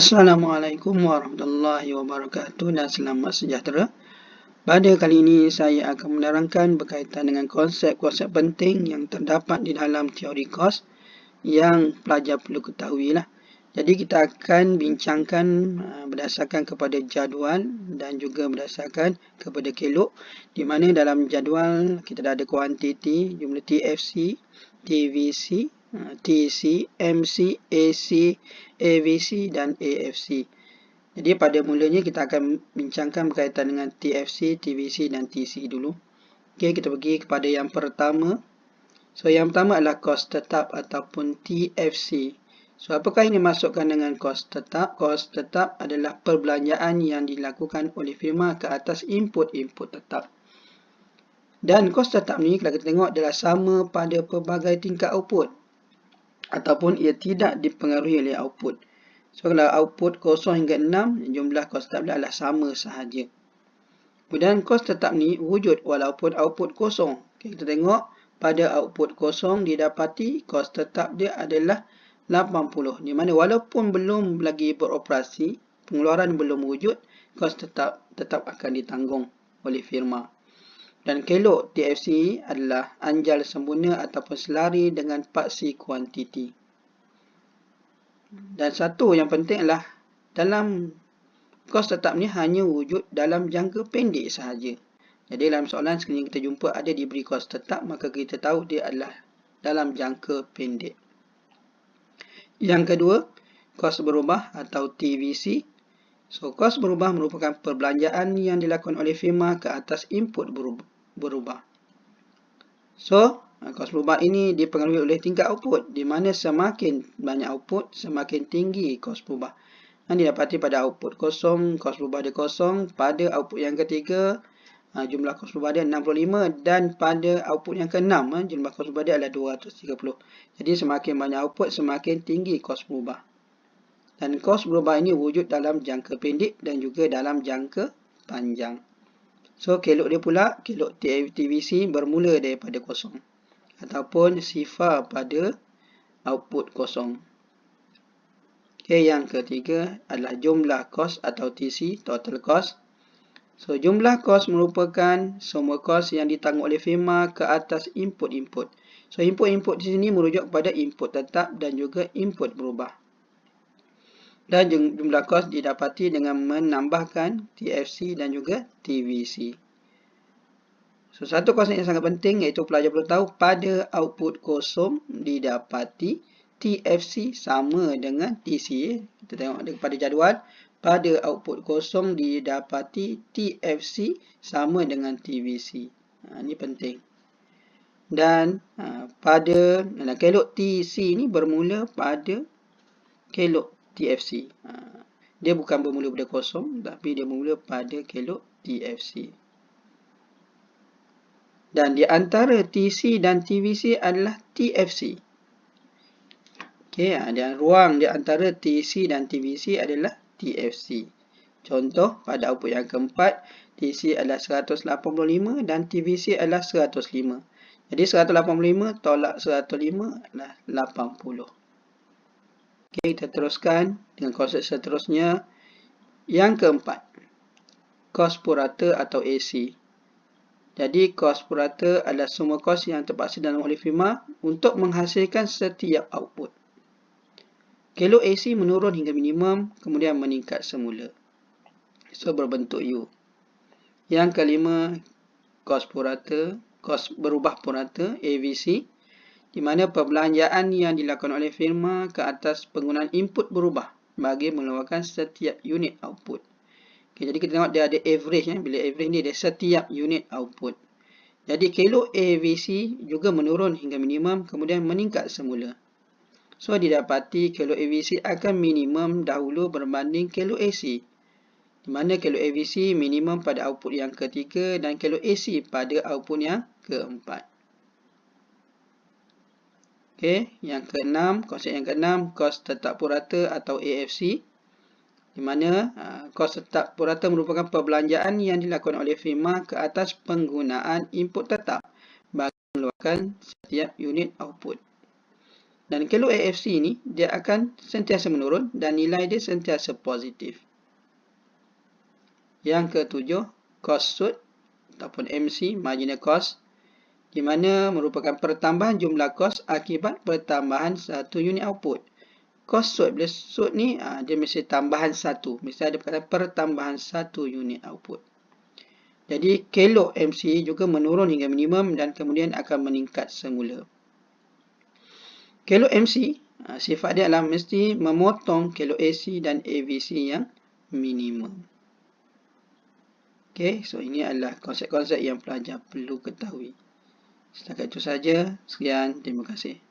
Assalamualaikum warahmatullahi wabarakatuh dan selamat sejahtera. Pada kali ini saya akan menerangkan berkaitan dengan konsep-konsep penting yang terdapat di dalam teori kos yang pelajar perlu ketahui lah. Jadi kita akan bincangkan berdasarkan kepada jadual dan juga berdasarkan kepada kelok, di mana dalam jadual kita dah ada kuantiti, jumlah TFC, TVC, TC, MC, AC, AVC dan AFC. Jadi pada mulanya kita akan bincangkan berkaitan dengan TFC, TVC dan TC dulu. Okey, kita pergi kepada yang pertama. So yang pertama adalah kos tetap ataupun TFC. So apakah ini dimaksudkan dengan kos tetap? Kos tetap adalah perbelanjaan yang dilakukan oleh firma ke atas input-input tetap. Dan kos tetap ni kalau kita tengok adalah sama pada pelbagai tingkat output ataupun ia tidak dipengaruhi oleh output. So kalau output 0 hingga 6, jumlah kos tetap dia adalah sama sahaja. Kemudian kos tetap ni wujud walaupun output kosong. Okay, kita tengok pada output kosong didapati kos tetap dia adalah 80. Di mana walaupun belum lagi beroperasi, pengeluaran belum wujud, kos tetap akan ditanggung oleh firma. Dan kelok TFC adalah anjal sempurna ataupun selari dengan paksi kuantiti. Dan satu yang penting adalah dalam kos tetap ni hanya wujud dalam jangka pendek sahaja. Jadi dalam soalan sekiranya kita jumpa ada diberi kos tetap, maka kita tahu dia adalah dalam jangka pendek. Yang kedua, kos berubah atau TVC. So, kos berubah merupakan perbelanjaan yang dilakukan oleh firma ke atas input berubah. So, kos berubah ini dipengaruhi oleh tingkat output, di mana semakin banyak output, semakin tinggi kos berubah. Dan didapati pada output kosong, kos berubah dia kosong. Pada output yang ketiga, jumlah kos berubah dia 65. Dan pada output yang ke-6, jumlah kos berubah dia adalah 230. Jadi semakin banyak output, semakin tinggi kos berubah. Dan kos berubah ini wujud dalam jangka pendek dan juga dalam jangka panjang. So, kelok dia pula, kelok TVC bermula daripada kosong. Ataupun sifar pada output kosong. Okay, yang ketiga adalah jumlah kos atau TC, total cost. So, jumlah kos merupakan semua kos yang ditanggung oleh firma ke atas input-input. So, input-input di sini merujuk kepada input tetap dan juga input berubah. Dan jumlah kos didapati dengan menambahkan TFC dan juga TVC. So, satu konsep yang sangat penting iaitu pelajar perlu tahu pada output kosong didapati TFC sama dengan TC. Kita tengok pada jadual. Pada output kosong didapati TFC sama dengan TVC. Ini penting. Dan pada kelok TC ni bermula pada kelok TFC. Dia bukan bermula pada kosong, tapi dia bermula pada kelok TFC. Dan di antara TC dan TVC adalah TFC. Okey, dan ruang di antara TC dan TVC adalah TFC. Contoh, pada output yang keempat, TC adalah 185 dan TVC adalah 105. Jadi 185 tolak 105 adalah 80. Okey, kita teruskan dengan konsep seterusnya. Yang keempat, kos purata atau AC. Jadi, kos purata adalah semua kos yang terpaksa ditanggung oleh firma untuk menghasilkan setiap output. Kelok AC menurun hingga minimum, kemudian meningkat semula. So, berbentuk U. Yang kelima, kos purata, kos berubah purata, AVC, di mana perbelanjaan yang dilakukan oleh firma ke atas penggunaan input berubah bagi mengeluarkan setiap unit output. Okay, jadi kita tengok dia ada average. Bila average ni dia setiap unit output. Jadi kelok AVC juga menurun hingga minimum, kemudian meningkat semula. So, didapati kelok AVC akan minimum dahulu berbanding kelok AC. Di mana kelok AVC minimum pada output yang ketiga dan kelok AC pada output yang keempat. Okey, yang keenam, konsep yang keenam, kos tetap purata atau AFC. Di mana kos tetap purata merupakan perbelanjaan yang dilakukan oleh firma ke atas penggunaan input tetap bagi mengeluarkan setiap unit output. Dan kalau AFC ni, dia akan sentiasa menurun dan nilai dia sentiasa positif. Yang ketujuh, cost shoot ataupun MC, marginal cost, di mana merupakan pertambahan jumlah kos akibat pertambahan satu unit output. Cost shoot, bila shoot ni, dia mesti tambahan satu. Mesti ada perkataan pertambahan satu unit output. Jadi, kelok MC juga menurun hingga minimum dan kemudian akan meningkat semula. Kelok MC, sifat dia adalah mesti memotong kelok AC dan AVC yang minimum. Okey, so ini adalah konsep-konsep yang pelajar perlu ketahui. Setakat itu saja. Sekian, terima kasih.